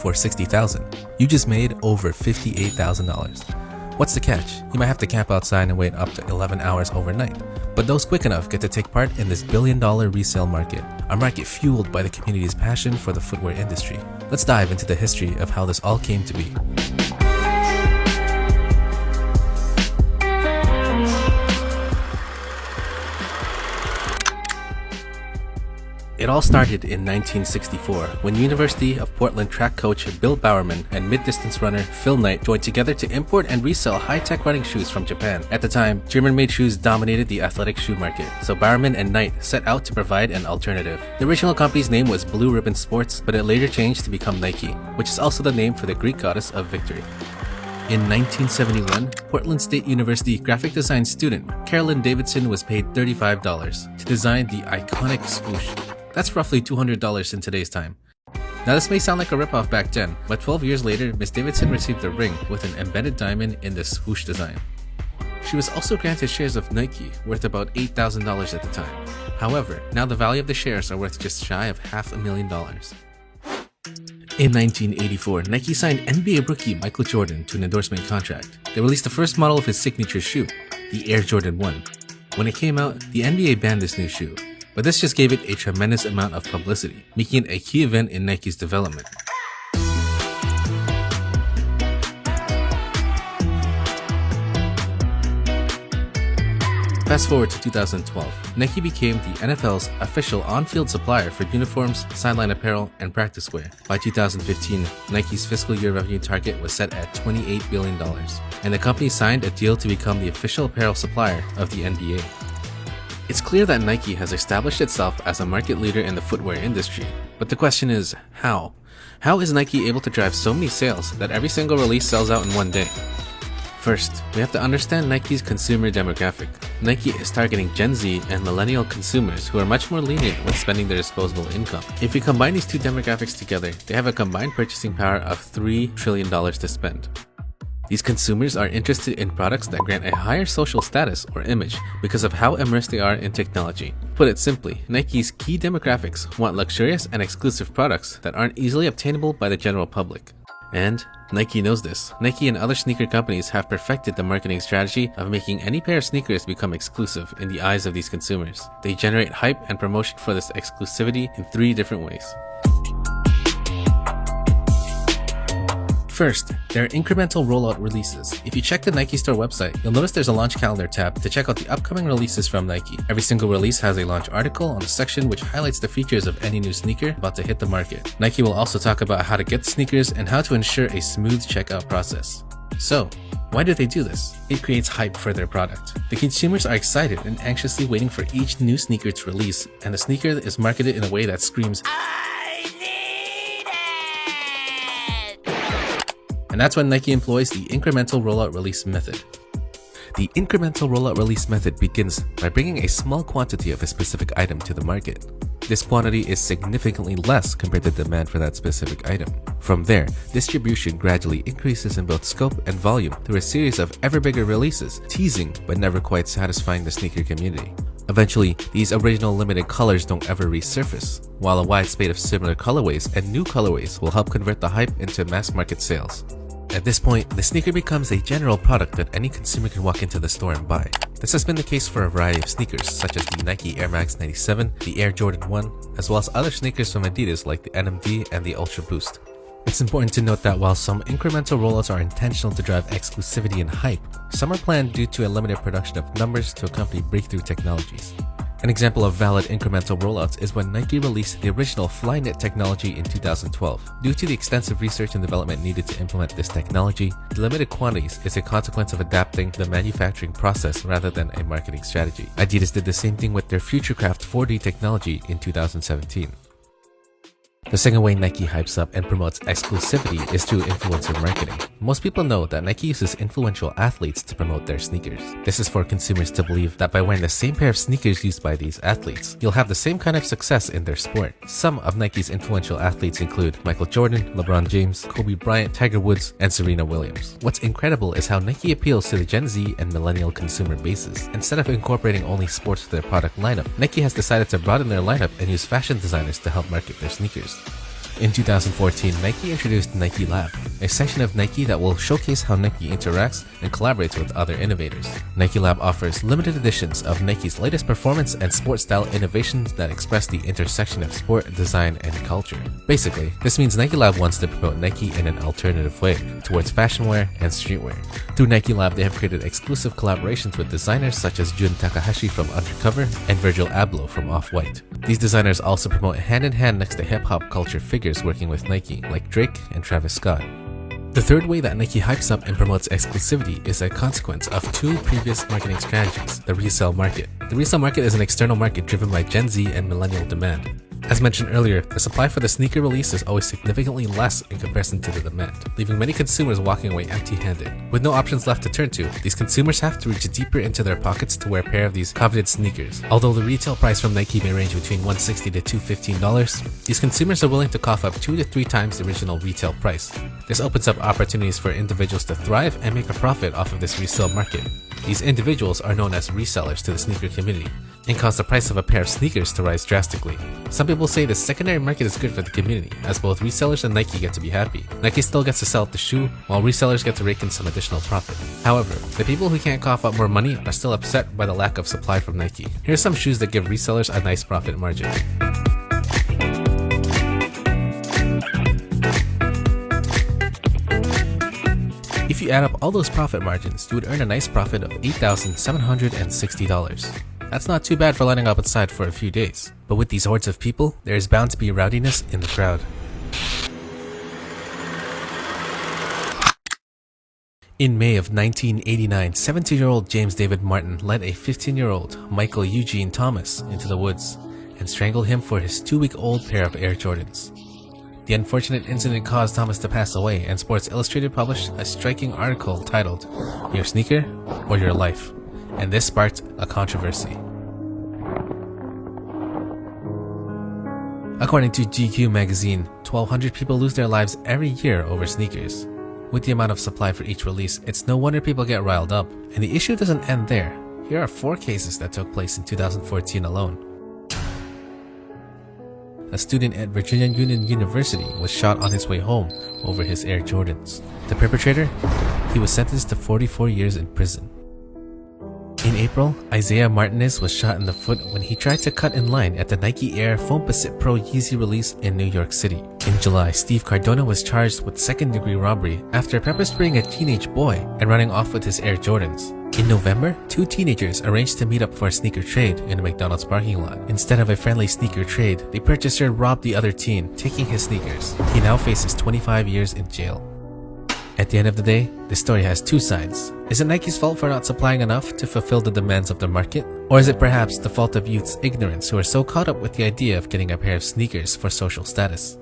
for $60,000. You just made over $58,000. What's the catch? You might have to camp outside and wait up to 11 hours overnight. But those quick enough get to take part in this billion-dollar resale market, a market fueled by the community's passion for the footwear industry. Let's dive into the history of how this all came to be. It all started in 1964 when University of Portland track coach Bill Bowerman and mid-distance runner Phil Knight joined together to import and resell high-tech running shoes from Japan. At the time, German-made shoes dominated the athletic shoe market, so Bowerman and Knight set out to provide an alternative. The original company's name was Blue Ribbon Sports, but it later changed to become Nike, which is also the name for the Greek goddess of victory. In 1971, Portland State University graphic design student Carolyn Davidson was paid $35 to design the iconic swoosh. That's roughly $200 in today's time. Now this may sound like a ripoff back then, but 12 years later, Miss Davidson received a ring with an embedded diamond in the swoosh design. She was also granted shares of Nike worth about $8,000 at the time. However, now the value of the shares are worth just shy of $500,000. In 1984, Nike signed NBA rookie Michael Jordan to an endorsement contract. They released the first model of his signature shoe, the Air Jordan 1. When it came out, the NBA banned this new shoe, but this just gave it a tremendous amount of publicity, making it a key event in Nike's development. Fast forward to 2012, Nike became the NFL's official on-field supplier for uniforms, sideline apparel, and practice wear. By 2015, Nike's fiscal year revenue target was set at $28 billion, and the company signed a deal to become the official apparel supplier of the NBA. It's clear that Nike has established itself as a market leader in the footwear industry, but the question is, how? How is Nike able to drive so many sales that every single release sells out in one day? First, we have to understand Nike's consumer demographic. Nike is targeting Gen Z and millennial consumers who are much more lenient when spending their disposable income. If we combine these two demographics together, they have a combined purchasing power of $3 trillion to spend. These consumers are interested in products that grant a higher social status or image because of how immersed they are in technology. Put it simply, Nike's key demographics want luxurious and exclusive products that aren't easily obtainable by the general public. And Nike knows this. Nike and other sneaker companies have perfected the marketing strategy of making any pair of sneakers become exclusive in the eyes of these consumers. They generate hype and promotion for this exclusivity in 3 different ways. First, there are incremental rollout releases. If you check the Nike Store website, you'll notice there's a launch calendar tab to check out the upcoming releases from Nike. Every single release has a launch article on the section which highlights the features of any new sneaker about to hit the market. Nike will also talk about how to get sneakers and how to ensure a smooth checkout process. So, why do they do this? It creates hype for their product. The consumers are excited and anxiously waiting for each new sneaker to release, and the sneaker is marketed in a way that screams, and that's when Nike employs the incremental rollout release method. The incremental rollout release method begins by bringing a small quantity of a specific item to the market. This quantity is significantly less compared to demand for that specific item. From there, distribution gradually increases in both scope and volume through a series of ever bigger releases, teasing but never quite satisfying the sneaker community. Eventually, these original limited colors don't ever resurface, while a wide spate of similar colorways and new colorways will help convert the hype into mass market sales. At this point, the sneaker becomes a general product that any consumer can walk into the store and buy. This has been the case for a variety of sneakers, such as the Nike Air Max 97, the Air Jordan 1, as well as other sneakers from Adidas like the NMD and the Ultra Boost. It's important to note that while some incremental rollouts are intentional to drive exclusivity and hype, some are planned due to a limited production of numbers to accompany breakthrough technologies. An example of valid incremental rollouts is when Nike released the original Flyknit technology in 2012. Due to the extensive research and development needed to implement this technology, the limited quantities is a consequence of adapting the manufacturing process rather than a marketing strategy. Adidas did the same thing with their Futurecraft 4D technology in 2017. The second way Nike hypes up and promotes exclusivity is through influencer marketing. Most people know that Nike uses influential athletes to promote their sneakers. This is for consumers to believe that by wearing the same pair of sneakers used by these athletes, you'll have the same kind of success in their sport. Some of Nike's influential athletes include Michael Jordan, LeBron James, Kobe Bryant, Tiger Woods, and Serena Williams. What's incredible is how Nike appeals to the Gen Z and millennial consumer bases. Instead of incorporating only sports to their product lineup, Nike has decided to broaden their lineup and use fashion designers to help market their sneakers. In 2014, Nike introduced Nike Lab, a section of Nike that will showcase how Nike interacts and collaborates with other innovators. Nike Lab offers limited editions of Nike's latest performance and sports style innovations that express the intersection of sport, design, and culture. Basically, this means Nike Lab wants to promote Nike in an alternative way towards fashion wear and streetwear. Through Nike Lab, they have created exclusive collaborations with designers such as Jun Takahashi from Undercover and Virgil Abloh from Off-White. These designers also promote hand-in-hand next to hip-hop culture figures working with Nike, like Drake and Travis Scott. The third way that Nike hypes up and promotes exclusivity is a consequence of two previous marketing strategies: the resale market. The resale market is an external market driven by Gen Z and millennial demand. As mentioned earlier, the supply for the sneaker release is always significantly less in comparison to the demand, leaving many consumers walking away empty-handed. With no options left to turn to, these consumers have to reach deeper into their pockets to wear a pair of these coveted sneakers. Although the retail price from Nike may range between $160 to $215, these consumers are willing to cough up 2 to 3 times the original retail price. This opens up opportunities for individuals to thrive and make a profit off of this resale market. These individuals are known as resellers to the sneaker community and cause the price of a pair of sneakers to rise drastically. Some people say the secondary market is good for the community, as both resellers and Nike get to be happy. Nike still gets to sell the shoe, while resellers get to rake in some additional profit. However, the people who can't cough up more money are still upset by the lack of supply from Nike. Here are some shoes that give resellers a nice profit margin. If you add up all those profit margins, you would earn a nice profit of $8,760. That's not too bad for lining up outside for a few days. But with these hordes of people, there is bound to be rowdiness in the crowd. In May of 1989, 17-year-old James David Martin led a 15-year-old Michael Eugene Thomas into the woods and strangled him for his 2-week-old pair of Air Jordans. The unfortunate incident caused Thomas to pass away, and Sports Illustrated published a striking article titled, "Your Sneaker or Your Life?" and this sparked a controversy. According to GQ magazine, 1,200 people lose their lives every year over sneakers. With the amount of supply for each release, it's no wonder people get riled up. And the issue doesn't end there. Here are 4 cases that took place in 2014 alone. A student at Virginia Union University was shot on his way home over his Air Jordans. The perpetrator? He was sentenced to 44 years in prison. In April, Isaiah Martinez was shot in the foot when he tried to cut in line at the Nike Air Foamposite Pro Yeezy release in New York City. In July, Steve Cardona was charged with second-degree robbery after pepper-spraying a teenage boy and running off with his Air Jordans. In November, 2 teenagers arranged to meet up for a sneaker trade in a McDonald's parking lot. Instead of a friendly sneaker trade, the purchaser robbed the other teen, taking his sneakers. He now faces 25 years in jail. At the end of the day, this story has 2 sides. Is it Nike's fault for not supplying enough to fulfill the demands of the market? Or is it perhaps the fault of youth's ignorance who are so caught up with the idea of getting a pair of sneakers for social status?